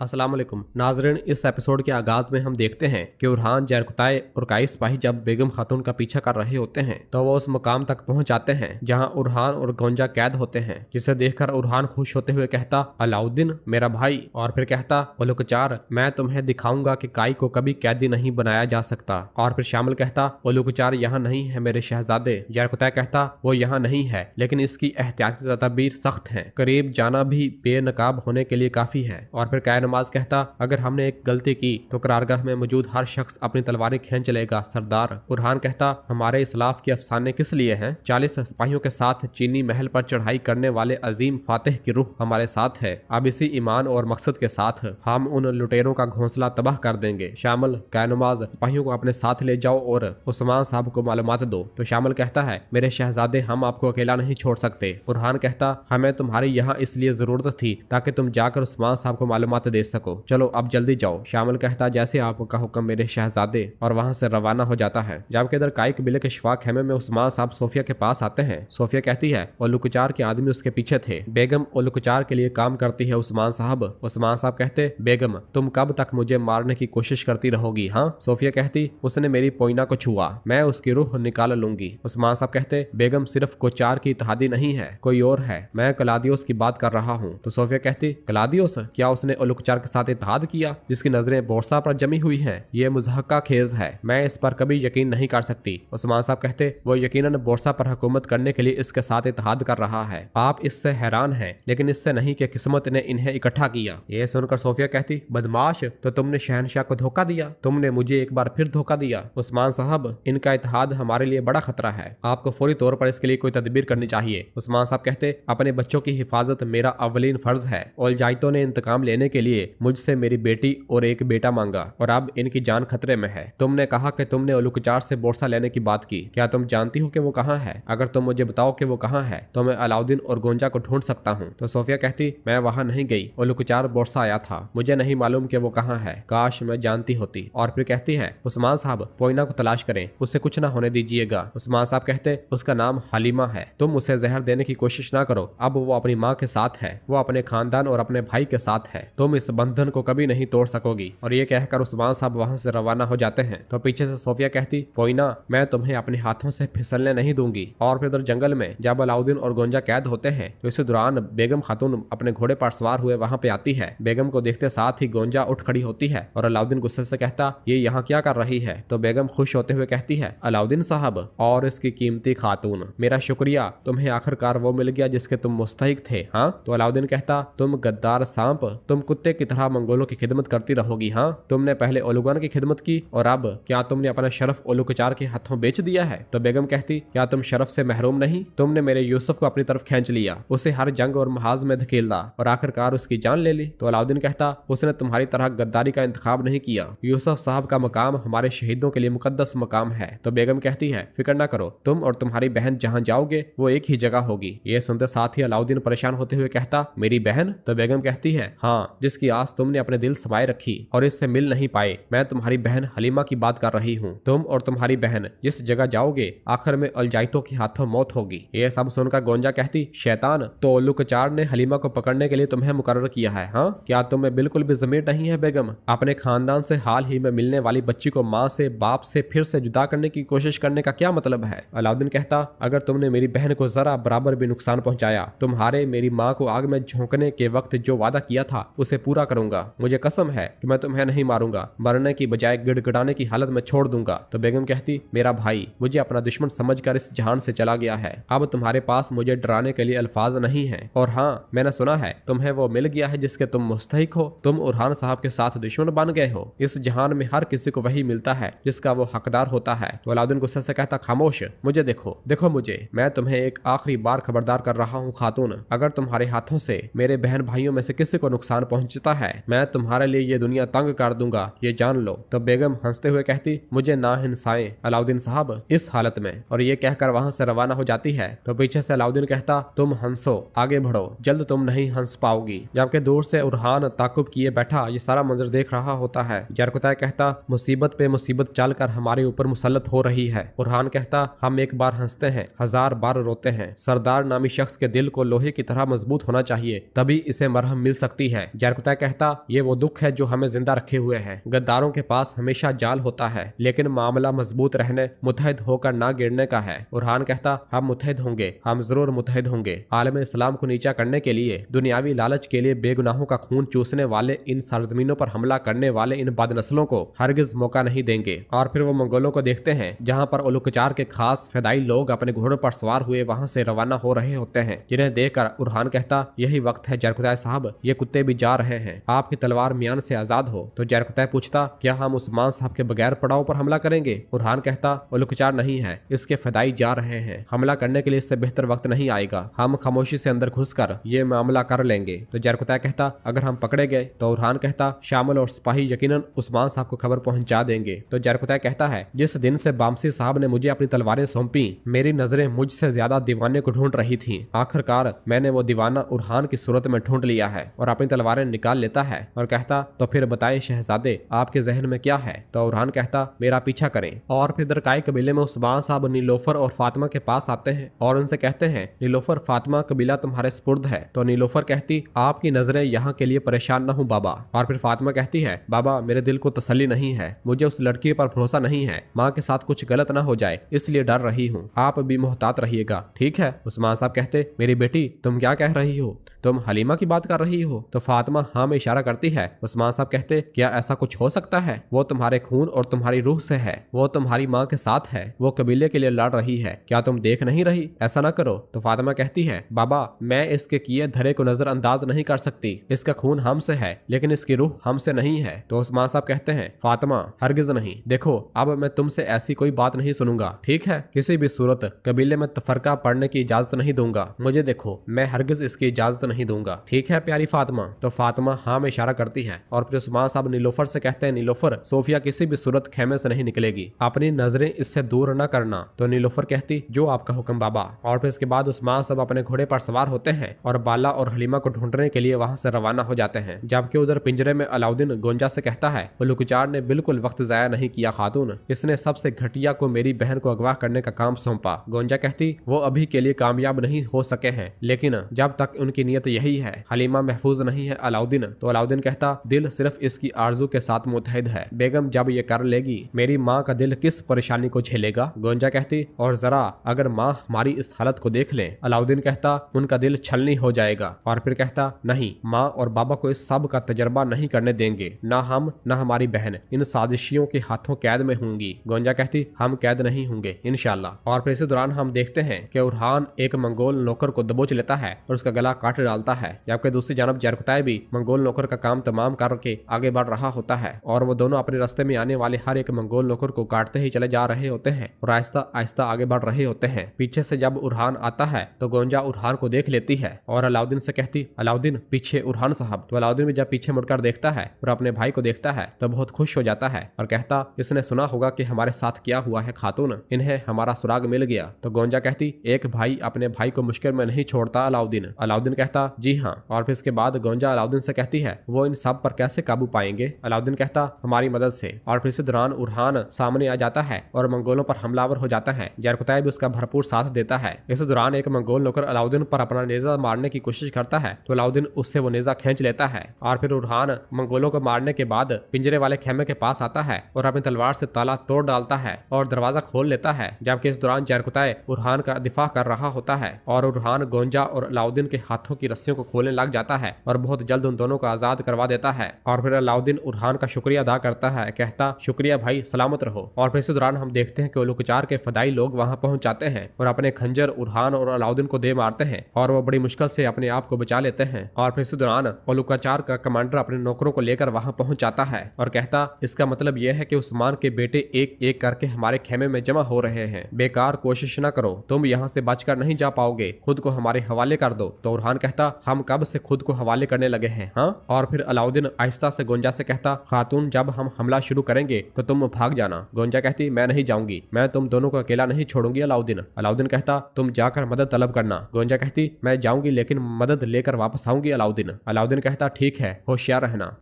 अस्सलाम वालेकुम नाजरीन। इस एपिसोड के आगाज में हम देखते हैं कि उरहान, जरकुताय और काई सिपाही जब बेगम खातून का पीछा कर रहे होते हैं तो वो उस मुकाम तक पहुंच जाते हैं जहां उरहान और गोंजा कैद होते हैं, जिसे देखकर उरहान खुश होते हुए कहता, अलाउद्दीन मेरा भाई। और फिर कहता, ओलुकचार मैं तुम्हें दिखाऊंगा कि काई को कभी कैदी नहीं बनाया जा सकता। और फिर शामिल कहता, ओलुकचार यहाँ नहीं है मेरे शहजादे। जरकुताय कहता, वो यहाँ नहीं है लेकिन इसकी एहतियाती तदबीर सख्त है, करीब जाना भी बेनकाब होने के लिए काफी है। और फिर कायन नमाज कहता, अगर हमने एक गलती की तो करारगाह में मौजूद हर शख्स अपनी तलवारें खींच लेगा सरदार। उरहान कहता, हमारे इस्लाफ के अफसाने किस लिए हैं? 40 सिपाहियों के साथ चीनी महल पर चढ़ाई करने वाले अजीम फातिह की रूह हमारे साथ है। अब इसी ईमान और मकसद के साथ हम उन लुटेरों का घोंसला तबाह कर देंगे। शामिल, कायन नमाज सिपाहियों को अपने साथ ले जाओ और उस्मान साहब को मालूमात दो। तो शामिल कहता है, मेरे शहजादे हम आपको अकेला नहीं छोड़ सकते। उरहान कहता, हमें तुम्हारी यहाँ इसलिए जरूरत थी ताकि तुम जाकर उस्मान साहब को मालूमात दे सको। चलो अब जल्दी जाओ। शामिल कहता, जैसे आपका हुक्म मेरे शहजादे। और वहां से रवाना हो जाता है। जबकि इधर काई कबीले के शिफा खेमे में उस्मान साहब सोफिया के पास आते हैं। सोफिया कहती है, ओलुकचार के आदमी उसके पीछे थे। बेगम ओलुकचार के लिए काम करती है उस्मान साहब। उस्मान साहब कहते, बेगम तुम कब तक मुझे मारने की कोशिश करती रहोगी? हाँ। सोफिया कहती, उसने मेरी पोइना को छुआ, मैं उसकी रूह निकाल लूंगी। उस्मान साहब कहते, बेगम सिर्फ कोचार की इत्तेहादी नहीं है, कोई और है, मैं कलादियोस की बात कर रहा हूँ। तो सोफिया कहती, कलादियोस? क्या उसने ओलुकचार के साथ इत्तेहाद किया जिसकी नजरें बोरसा पर जमी हुई हैं? ये मुज़हक्का खेज है, मैं इस पर कभी यकीन नहीं कर सकती। उस्मान साहब कहते, वो यकीनन बोरसा पर हुकूमत करने के लिए इसके साथ इत्तेहाद कर रहा है। आप इससे हैरान हैं लेकिन इससे नहीं कि किस्मत ने इन्हें इकट्ठा किया। ये सुनकर सोफिया कहती, बदमाश, तो तुमने शहनशाह को धोखा दिया, तुमने मुझे एक बार फिर धोखा दिया। उस्मान साहब, इनका इत्तेहाद हमारे लिए बड़ा खतरा है, आपको फौरी तौर पर इसके लिए कोई तदबीर करनी चाहिए। उस्मान साहब कहते, अपने बच्चों की हिफाजत मेरा अवलीन फर्ज है। ओलजाइतों ने इंतकाम लेने के लिए मुझसे मेरी बेटी और एक बेटा मांगा और अब इनकी जान खतरे में है। तुमने कहा कि तुमने ओलुकचार से बोरसा लेने की बात की, क्या तुम जानती हो कि वो कहाँ है? अगर तुम मुझे बताओ कि वो कहाँ है तो मैं अलाउद्दीन और गोंजा को ढूंढ सकता हूँ। तो सोफिया कहती, मैं वहाँ नहीं गई, ओलुकचार बोरसा आया था, मुझे नहीं मालूम कि वो कहाँ है, काश मैं जानती होती। और फिर कहती है, उस्मान साहब पोइना को तलाश करें, उसे कुछ ना होने दीजिएगा। उस्मान साहब कहते, उसका नाम हलीमा है, तुम उसे जहर देने की कोशिश ना करो, अब वो अपनी माँ के साथ है, वो अपने खानदान और अपने भाई के साथ है, तुम इस बंधन को कभी नहीं तोड़ सकोगी। और ये कहकर उस्मान साहब वहां से रवाना हो जाते हैं। तो पीछे से सोफिया कहती, पोइना मैं तुम्हें अपने हाथों से फिसलने नहीं दूंगी। और फिर उधर जंगल में जब अलाउद्दीन और गोंजा कैद होते हैं तो इसी दौरान बेगम खातून अपने घोड़े पर सवार हुए वहां पे आती है। बेगम को देखते साथ ही गोंजा उठ खड़ी होती है और अलाउद्दीन गुस्से से कहता, ये यहाँ क्या कर रही है? तो बेगम खुश होते हुए कहती है, अलाउद्दीन साहब और इसकी कीमती खातून, मेरा शुक्रिया, तुम्हें आखिरकार वो मिल गया जिसके तुम मुस्तहिक थे। हाँ। तो अलाउद्दीन कहता, तुम गद्दार सांप, तुम कुत्ते की तरह मंगोलों की खिदमत करती रहोगी। हाँ, तुमने पहले ओलुगन की खिदमत की और अब क्या तुमने अपना शरफ ओलुकचार के हाथों बेच दिया है? तो बेगम कहती, क्या तुम शरफ से महरूम नहीं? तुमने मेरे यूसुफ को अपनी तरफ खींच लिया, उसे हर जंग और महाज में धकेला और आखिरकार उसकी जान ले ली। तो अलाउद्दीन कहता, उसने तुम्हारी तरह गद्दारी का इंतखाब नहीं किया, यूसुफ साहब का मकाम हमारे शहीदों के लिए मुकद्दस मकाम है। तो बेगम कहती है, फिक्र ना करो, तुम और तुम्हारी बहन जहाँ जाओगे वो एक ही जगह होगी। ये सुनते साथ ही अलाउद्दीन परेशान होते हुए कहता, मेरी बहन? तो बेगम कहती है, हाँ, जिसकी आस तुमने अपने दिल समाये रखी और इससे मिल नहीं पाए, मैं तुम्हारी बहन हलीमा की बात कर रही हूँ। तुम और तुम्हारी बहन जिस जगह जाओगे आखिर में अलजाइतों के हाथों मौत होगी। ये सब सुनकर गोंजा कहती, शैतान, तो ओलुकचार ने हलीमा को पकड़ने के लिए तुम्हें मुकर्रर किया है? हाँ, क्या तुम्हें बिल्कुल भी ज़मीर नहीं है बेगम? अपने खानदान से हाल ही में मिलने वाली बच्ची को माँ से, बाप से फिर से जुदा करने की कोशिश करने का क्या मतलब है? अलाउद्दीन कहता, अगर तुमने मेरी बहन को जरा बराबर भी नुकसान पहुंचाया, तुम्हारे मेरी माँ को आग में झोंकने के वक्त जो वादा किया था उसे पूरा करूंगा। मुझे कसम है कि मैं तुम्हें नहीं मारूंगा, मरने की बजाय गिड़गिड़ाने की हालत में छोड़ दूंगा। तो बेगम कहती, मेरा भाई मुझे अपना दुश्मन समझकर इस जहान से चला गया है, अब तुम्हारे पास मुझे डराने के लिए अल्फाज नहीं है। और हाँ, मैंने सुना है तुम्हें वो मिल गया है जिसके तुम मुस्तहिक हो, तुम उरहान साहब के साथ दुश्मन बन गए हो। इस जहान में हर किसी को वही मिलता है जिसका वो हकदार होता है। तो अलाउद्दीन गुस्से से कहता, खामोश, मुझे देखो, देखो मुझे, मैं तुम्हें एक आखिरी बार खबरदार कर रहा हूँ खातून, अगर तुम्हारे हाथों से मेरे बहन भाइयों में से किसी को नुकसान पहुंचता है मैं तुम्हारे लिए ये दुनिया तंग कर दूंगा, ये जान लो। तो बेगम हंसते हुए कहती, मुझे ना हिंसाएं अलाउद्दीन साहब इस हालत में। और ये कहकर वहां से रवाना हो जाती है। तो पीछे से अलाउद्दीन कहता, तुम हंसो, आगे बढ़ो, जल्द तुम नहीं हंस पाओगी। जबकि दूर से उरहान ताकुब किए बैठा ये सारा मंजर देख रहा होता है। जरकुताय कहता, मुसीबत पे मुसीबत चलकर हमारे ऊपर मुसल्लत हो रही है। उरहान कहता, हम एक बार हंसते हैं, 1000 बार रोते हैं। सरदार नामी शख्स के दिल को लोहे की तरह मजबूत होना चाहिए, तभी इसे मरहम मिल सकती है। जरकुताय जरकुतै कहता, ये वो दुख है जो हमें जिंदा रखे हुए है। गद्दारों के पास हमेशा जाल होता है, लेकिन मामला मजबूत रहने, मुतहद होकर ना गिरने का है। उरहान कहता, हम मुतहद होंगे, हम जरूर मुतहद होंगे। आलम इस्लाम को नीचा करने के लिए, दुनियावी लालच के लिए बेगुनाहों का खून चूसने वाले इन सरजमीनों पर हमला करने वाले इन बदनस्लों को हरगिज मौका नहीं देंगे। और फिर वो मंगोलों को देखते हैं जहाँ पर उलुकचार के खास फिदाई लोग अपने घोड़ों पर सवार हुए वहाँ से रवाना हो रहे होते हैं, जिन्हें देखकर उरहान कहता, यही वक्त है जरकुतै साहब, ये कुत्ते भी जा रहे हैं, आपकी तलवार मियान से आजाद हो। तो जरकुतै पूछता, क्या हम उस्मान साहब के बगैर पड़ाव पर हमला करेंगे? उरहान कहता, उलुकचार नहीं है, इसके फिदाई जा रहे हैं, हमला करने के लिए इससे बेहतर वक्त नहीं आएगा, हम खामोशी से अंदर घुसकर ये मामला कर लेंगे। तो जरकुतै कहता, अगर हम पकड़े गए? तो उरहान कहता, शामिल और सिपाही यकीनन उस्मान साहब को खबर पहुंचा देंगे। तो जरकुतै कहता है, जिस दिन से बामसी साहब ने मुझे अपनी तलवारें सौंपी, मेरी नजरें मुझसे ज्यादा दीवाने को ढूंढ रही थी। आखिरकार मैंने वो दीवाना उरहान की सूरत में ढूंढ लिया है और अपनी तलवारें निकाल लेता है और कहता, तो फिर बताएं शहजादे, आपके जहन में क्या है? तो उरहान कहता, मेरा पीछा करें। और फिर दरकाई कबीले में उस्मान साहब नीलोफर और फातिमा के पास आते हैं और उनसे कहते हैं, नीलोफर, फातिमा कबीला तुम्हारे स्पुर्द है। तो नीलोफर कहती, आपकी नजरें यहाँ के लिए परेशान न हो बाबा। और फिर फातिमा कहती है, बाबा मेरे दिल को तसल्ली नहीं है, मुझे उस लड़की पर भरोसा नहीं है, माँ के साथ कुछ गलत ना हो जाए, इसलिए डर रही हूँ, आप भी मोहतात रहिएगा, ठीक है? उस्मान साहब कहते, मेरी बेटी तुम क्या कह रही हो? तुम हलीमा की बात कर रही हो? तो फातिमा हाँ में इशारा करती है। उस्मान साहब कहते, क्या ऐसा कुछ हो सकता है? वो तुम्हारे खून और तुम्हारी रूह से है, वो तुम्हारी माँ के साथ है, वो कबीले के लिए लड़ रही है, क्या तुम देख नहीं रही? ऐसा ना करो। तो फातिमा कहती है, बाबा मैं इसके किए धरे को नजरअंदाज नहीं कर सकती, इसका खून हमसे है लेकिन इसकी रूह हमसे नहीं है। तो उस्मान साहब कहते हैं, फातिमा हरगिज नहीं, देखो अब मैं तुमसे ऐसी कोई बात नहीं सुनूंगा, ठीक है? किसी भी सूरत कबीले में तफरका पड़ने की इजाजत नहीं दूंगा, मुझे देखो मैं हरगिज इसकी इजाजत नहीं दूंगा, ठीक है प्यारी फातिमा? तो फातिमा हाँ में इशारा करती है। और फिर उस्मान साहब नीलोफर से कहते हैं, नीलोफर, सोफिया किसी भी सूरत खेमे से नहीं निकलेगी, अपनी नजरें इससे दूर न करना। तो नीलोफर कहती, जो आपका हुक्म बाबा। और फिर इसके बाद उस्मान साहब अपने घोड़े पर सवार होते हैं और बाला और हलीमा को ढूंढने के लिए वहां से रवाना हो जाते हैं। जबकि उधर पिंजरे में अलाउद्दीन गोंजा से कहता है, उलुकचार ने बिल्कुल वक्त जाया नहीं किया खातून, इसने सबसे घटिया को मेरी बहन को अगवा करने का काम सौंपा। गोंजा कहती, वो अभी के लिए कामयाब नहीं हो सके हैं, लेकिन जब तक उनकी नीयत यही है, हलीमा महफूज नहीं है अलाउद्दीन। तो अलाउद्दीन कहता, दिल सिर्फ इसकी आरजू के साथ मुतहद है, बेगम जब ये कर लेगी मेरी माँ का दिल किस परेशानी को झेलेगा? गोंजा कहती, और जरा अगर माँ हमारी इस हालत को देख ले। अलाउद्दीन कहता, उनका दिल छलनी हो जाएगा। और फिर कहता, नहीं, माँ और बाबा को इस सब का तजर्बा नहीं करने देंगे, ना हम ना हमारी बहन इन साजिशियों के हाथों कैद में होंगी। गोंजा कहती, हम कैद नहीं होंगे इंशाल्लाह। और फिर इसी दौरान हम देखते हैं कि उरहान एक मंगोल नौकर को दबोच लेता है और उसका गला काट डालता है, जबकि दूसरी जानब जरकुतै भी मंगोल नौकर का काम तमाम करके आगे बढ़ रहा होता है और वो दोनों अपने रास्ते में आने वाले हर एक मंगोल नौकर को काटते ही चले जा रहे होते हैं और आहिस्ता आहिस्ता आगे बढ़ रहे होते हैं। पीछे से जब उरहान आता है तो गोंजा उरहान को देख लेती है और अलाउद्दीन से कहती, अलाउद्दीन पीछे उरहान साहब। तो अलाउद्दीन भी जब पीछे मुड़कर देखता है और अपने भाई को देखता है तो बहुत खुश हो जाता है और कहता, इसने सुना होगा कि हमारे साथ क्या हुआ है खातून, इन्हें हमारा सुराग मिल गया। तो गोंजा कहती, एक भाई अपने भाई को मुश्किल में नहीं छोड़ता अलाउद्दीन। अलाउद्दीन कहता, जी हाँ। और फिर इसके बाद गोंजा अलाउद्दीन से कहती है, वो इन सब पर कैसे काबू पाएंगे? अलाउद्दीन कहता, हमारी मदद से। और फिर इसी दौरान उरहान सामने आ जाता है और मंगोलों पर हमलावर हो जाता है। जरकुतै भी उसका भरपूर साथ देता है। इस दौरान एक मंगोल नौकर अलाउद्दीन पर अपना नेजा मारने की कोशिश करता है तो अलाउद्दीन उससे वो नेजा खींच लेता है। और फिर उरहान मंगोलों को मारने के बाद पिंजरे वाले खेमे के पास आता है और अपनी तलवार से ताला तोड़ डालता है और दरवाजा खोल लेता है। जबकि इस दौरान जरकुतै उरहान का दिफा कर रहा होता है और उरहान गोंजा और अलाउद्दीन के हाथों की रस्सियों को खोलने लग जाता है और बहुत जल्द उन दोनों को आजाद करवा देता है। और फिर अलाउद्दीन उरहान का शुक्रिया अदा करता है, कहता, शुक्रिया भाई, सलामत रहो। और फिर इसी दौरान हम देखते हैं कि उलुकचार के फदाई लोग वहां पहुंच जाते हैं और अपने खंजर उरहान और अलाउद्दीन को दे मारते हैं और वो बड़ी मुश्किल से अपने आप को बचा लेते हैं। और फिर इसी दौरान उलुकचार का कमांडर अपने नौकरों को लेकर वहां पहुंच जाता है और कहता, इसका मतलब यह है कि उस्मान के बेटे एक एक करके हमारे खेमे में जमा हो रहे हैं, बेकार कोशिश न करो, तुम यहाँ से बचकर नहीं जा पाओगे, खुद को हमारे हवाले कर दो। तो उरहान कहता, हम कब से खुद को हवाले करने लगे हैं, हाँ? और फिर अलाउद्दीन आहिस्ता से गोंजा से कहता, खातून जब हम हमला शुरू करेंगे तो तुम भाग जाना। गोंजा कहती, मैं नहीं जाऊंगी, मैं तुम दोनों को अकेला नहीं छोड़ूंगी अलाउद्दीन। अलाउद्दीन कहता, तुम जाकर मदद तलब करना। गोंजा कहती, मैं जाऊंगी लेकिन मदद लेकर वापस आऊंगी अलाउद्दीन। अलाउद्दीन कहता, ठीक है, होशियार रहना।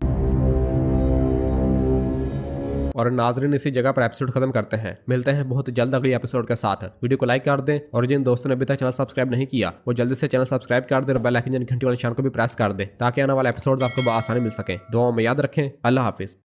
और नाजरीन इसी जगह पर एपिसोड खत्म करते हैं। मिलते हैं बहुत जल्द अगली एपिसोड के साथ। वीडियो को लाइक कर दें और जिन दोस्तों ने अभी तक चैनल सब्सक्राइब नहीं किया वो जल्दी से चैनल सब्सक्राइब कर दें और बेल आइकन घंटी वाले निशान को भी प्रेस कर दें ताकि आने वाले एपिसोड आपको आसानी मिल सके। दुआओं में याद रखें। अल्लाह हाफिज।